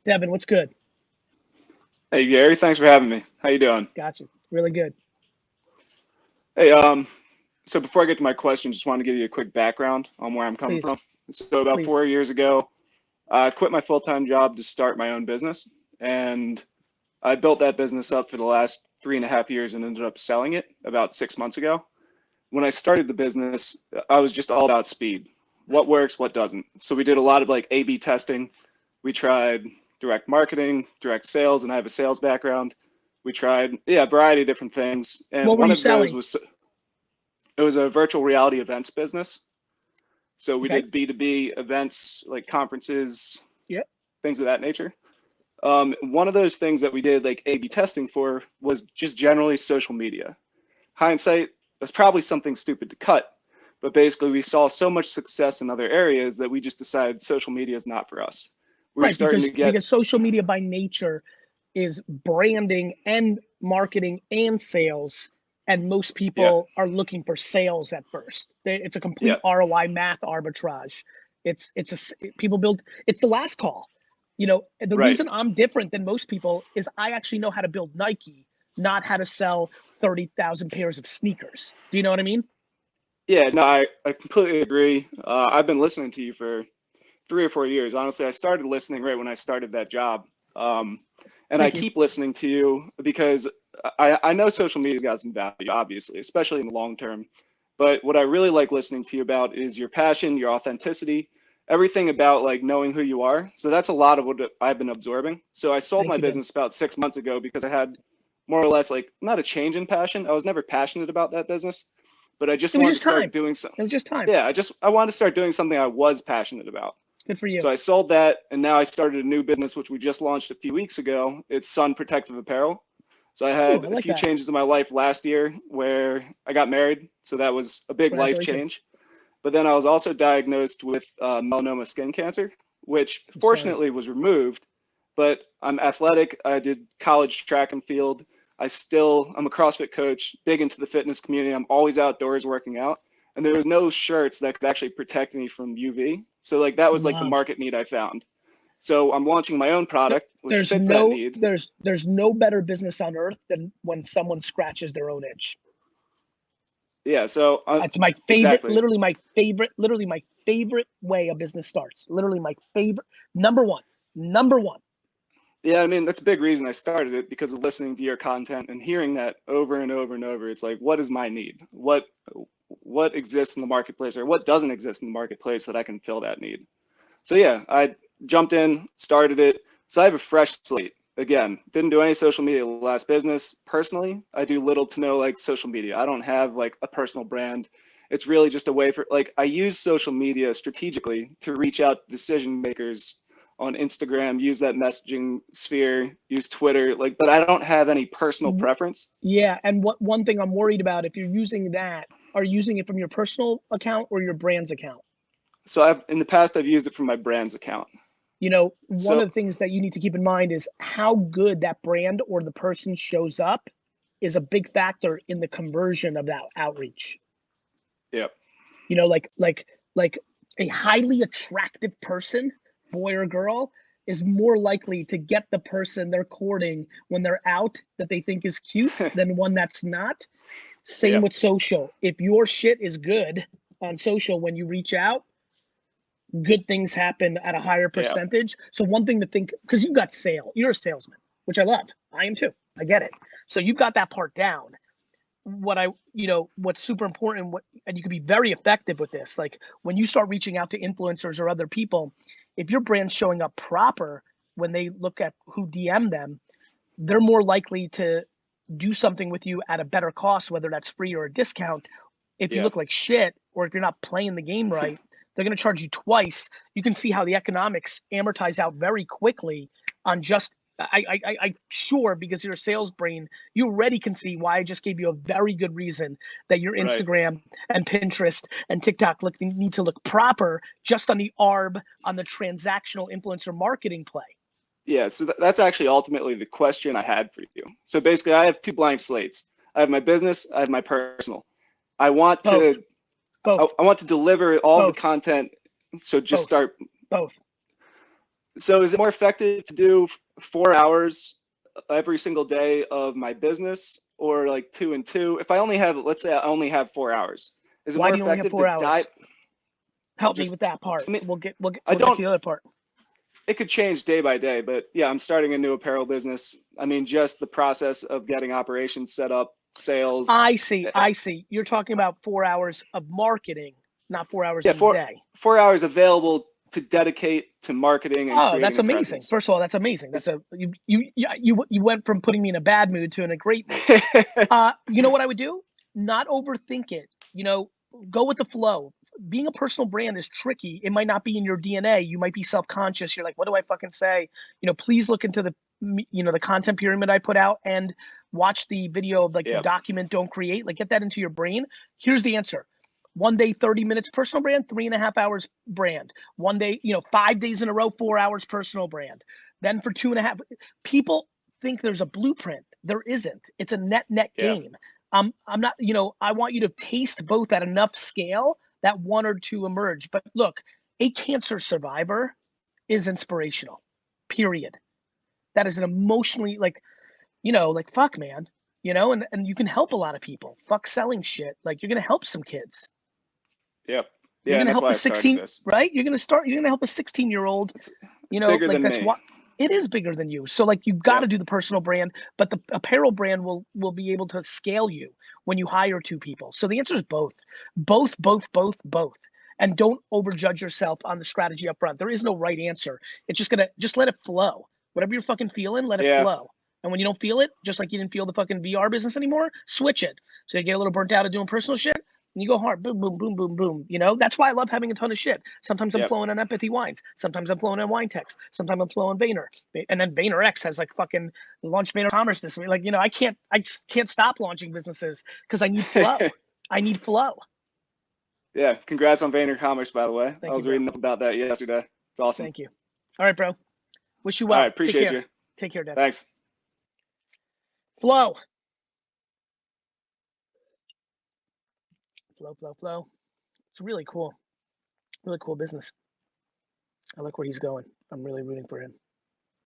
Devin, what's good? Hey Gary, thanks for having me. How you doing? Gotcha. Really good. Hey, so before I get to my question, just want to give you a quick background on where I'm coming Please, from. So about please. 4 years ago, I quit my full-time job to start my own business, and I built that business up for the last 3.5 years and ended up selling it about 6 months ago. When I started the business, I was just all about speed. What works, what doesn't. So we did a lot of like A/B testing. We tried direct marketing, direct sales, and I have a sales background. We tried, yeah, a variety of different things. And What were one you of those selling? was it was a virtual reality events business. So we Okay. did B2B events like conferences, Yep. things of that nature. One of those things that we did like A/B testing for was just generally social media. Hindsight was probably something stupid to cut, but basically we saw so much success in other areas that we just decided social media is not for us. We were Right, starting because to get, social media by nature is branding and marketing and sales, and most yeah, people are looking for sales at first. It's a complete yeah, ROI math arbitrage. People build. It's the last call. The right. reason I'm different than most people is I actually know how to build Nike, not how to sell 30,000 pairs of sneakers. Do you know what I mean? Yeah, no, I completely agree. I've been listening to you for 3 or 4 years. Honestly, I started listening right when I started that job. Um, and I Thank you. keep listening to you because I know social media's got some value, obviously, especially in the long term. But what I really like listening to you about is your passion, your authenticity, everything about like knowing who you are. So that's a lot of what I've been absorbing. So I sold Thank my you, Devin. business about 6 months ago because I had more or less like not a change in passion. I was never passionate about that business, but I just It was wanted to just time. start doing some. It was just time. Yeah, I wanted to start doing something I was passionate about. Good for you. So I sold that, and now I started a new business, which we just launched a few weeks ago. It's Sun Protective Apparel. So I Ooh, had I a like few that. changes in my life last year where I got married, so that was a big life Congratulations. change. But then I was also diagnosed with melanoma skin cancer, which I'm sorry. fortunately was removed. But I'm athletic. I did college track and field. I'm a CrossFit coach, big into the fitness community. I'm always outdoors working out. And there was no shirts that could actually protect me from UV. So like that was like the Love. market need I found. So I'm launching my own There- product, which There's fits that no need. there's no better business on earth than when someone scratches their own itch. Yeah, so It's my favorite, exactly. literally my favorite way a business starts. Literally my favorite, number one, number one. Yeah, I mean, that's a big reason I started it because of listening to your content and hearing that over and over and over. It's like, what is my need? What exists in the marketplace or what doesn't exist in the marketplace that I can fill that need? So yeah, I jumped in, started it. So I have a fresh slate. Again, didn't do any social media last business. Personally, I do little to no like social media. I don't have like a personal brand. It's really just a way for like I use social media strategically to reach out to decision makers on Instagram, use that messaging sphere, use Twitter, like, but I don't have any personal preference. Yeah, and what one thing I'm worried about, if you're using that, are you using it from your personal account or your brand's account? So I've in the past I've used it from my brand's account. One of So the things that you need to keep in mind is how good that brand or the person shows up is a big factor in the conversion of that outreach. yeah, Like a highly attractive person, boy or girl, is more likely to get the person they're courting when they're out that they think is cute than one that's not. Same yeah, with social. If your shit is good on social when you reach out, good things happen at a higher yeah, percentage. So one thing to think, because you're a salesman, which I love. I am too. I get it. So you've got that part down. What's super important, and you can be very effective with this. Like when you start reaching out to influencers or other people, if your brand's showing up proper when they look at who DM them, they're more likely to do something with you at a better cost, whether that's free or a discount. If you yeah. look like shit or if you're not playing the game right, they're going to charge you twice. You can see how the economics amortize out very quickly on just I sure, because you're a sales brain, you already can see why I just gave you a very good reason that your Right. Instagram and Pinterest and TikTok need to look proper just on the ARB, on the transactional influencer marketing play. Yeah, so that's actually ultimately the question I had for you. So basically, I have two blank slates. I have my business, I have my personal. I want Both, to both, I want to deliver all the both, content. So just both, start. both. So is it more effective to do 4 hours every single day of my business, or like 2 and 2? If I only have, let's say I only have 4 hours, is it Why more do you only have effective 4 to hours? Help me just, with that part. I mean, We'll get I to don't, the other part. it could change day by day, but yeah, I'm starting a new apparel business. I mean, just the process of getting operations set up, sales. I see. You're talking about 4 hours of marketing, not 4 hours Yeah, in the four day. 4 hours available to dedicate to marketing and Oh, creating that's a amazing. presence. First of all, that's amazing. That's you went from putting me in a bad mood to in a great mood. You know what I would do? Not overthink it. Go with the flow. Being a personal brand is tricky. It might not be in your DNA. You might be self-conscious. You're like, what do I fucking say? Please look into the content pyramid I put out and watch the video of like the Yep. document, don't create. Like, get that into your brain. Here's the answer. One day, 30 minutes personal brand, 3.5 hours brand. One day, 5 days in a row, 4 hours personal brand. Then for 2.5, people think there's a blueprint. There isn't. It's a net Yeah. game. I'm not, I want you to taste both at enough scale that one or two emerge. But look, a cancer survivor is inspirational, period. That is an emotionally like fuck, man, and you can help a lot of people. Fuck selling shit. Like, you're going to help some kids. Yep. You're Yeah, going and to that's help why a I started 16, this. right? You're going to help a 16-year-old, It's bigger like than that's me. what it is, bigger than you. So like, you've got Yep. to do the personal brand, but the apparel brand will be able to scale you when you hire two people. So the answer is both. Both. And don't overjudge yourself on the strategy up front. There is no right answer. It's just let it flow. Whatever you're fucking feeling, let it Yeah. flow. And when you don't feel it, just like you didn't feel the fucking VR business anymore, switch it. So you get a little burnt out of doing personal shit, and you go hard. Boom, boom, boom, boom, boom. That's why I love having a ton of shit. Sometimes I'm Yep. flowing on Empathy Wines. Sometimes I'm flowing on Wine Text. Sometimes I'm flowing Vayner. And then Vayner X has like fucking launched Vayner Commerce this week. Like, I just can't stop launching businesses because I need flow. I need flow. Yeah. Congrats on Vayner Commerce, by the way. Thank I you, was bro. reading up about that yesterday. It's awesome. Thank you. All right, bro. Wish you All well. right. Appreciate you. Take care, Dad. Thanks. Flow. Flow. It's really cool. Really cool business. I like where he's going. I'm really rooting for him.